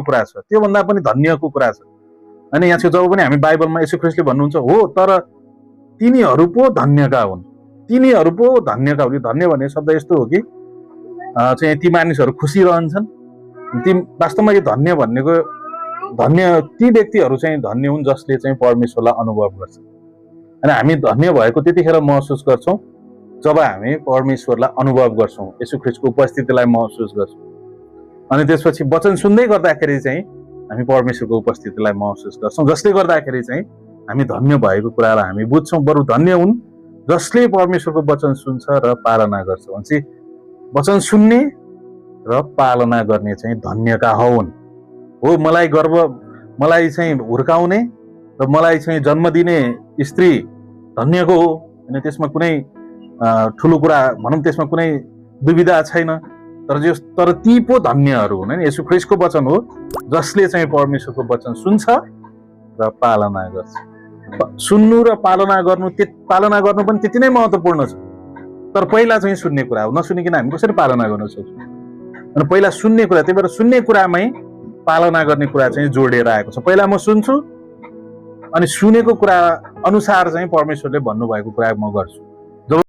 कुरा छ, त्योभन्दा पनि धन्यको कुरा छ। अनि यहाँ चाहिँ जब पनि हामी बाइबलमा येशू ख्रीष्टले भन्नुहुन्छ हो तर तिनीहरू पो धन्यका हुन्, तिनीहरू पो धन्यका हुन्। धन्य भन्ने शब्द यस्तो हो कि चाहिँ ती मानिसहरू खुसी रहन्छन्। ती वास्तवमा यो धन्य भन्नेको धन्य ती व्यक्तिहरू चाहिँ धन्य हुन् जसले चाहिँ परमेश्वरलाई अनुभव गर्छ। अनि हामी धन्य भएको त्यतिखेर महसुस गर्छौँ जब हामी परमेश्वरलाई अनुभव गर्छौँ, येशू ख्रीष्टको उपस्थितिलाई महसुस गर्छौँ। अनि त्यसपछि वचन सुन्दै गर्दाखेरि चाहिँ हामी परमेश्वरको उपस्थितिलाई महसुस गर्छौँ, जसले गर्दाखेरि चाहिँ हामी धन्य भएको कुरालाई हामी बुझ्छौँ। बरु धन्य हुन् जसले परमेश्वरको वचन सुन्छ र पालना गर्छ। भन्छ वचन सुन्ने र पालना गर्ने चाहिँ धन्यका हुन्। हो मलाई गर्व, मलाई चाहिँ हुर्काउने र मलाई चाहिँ जन्म दिने स्त्री धन्यको हो। अनि त्यसमा कुनै ठुलो कुरा भनौँ, त्यसमा कुनै दुविधा छैन। तर ती पो धन्यहरू हुन्। होइन, येशू ख्रीष्टको वचन हो जसले चाहिँ परमेश्वरको वचन सुन्छ र पालना गर्छ। सुन्नु र पालना गर्नु पनि त्यति नै महत्त्वपूर्ण छ। तर पहिला चाहिँ सुन्ने कुरा हो, नसुनिकन हामी कसरी पालना गर्न सक्छौँ? अनि पहिला सुन्ने कुरा, त्यही भएर सुन्ने कुरामै पालना गर्ने कुरा चाहिँ जोडिएर आएको छ। पहिला म सुन्छु अनि सुनेको कुरा अनुसार चाहिँ परमेश्वरले भन्नुभएको कुरा म गर्छु।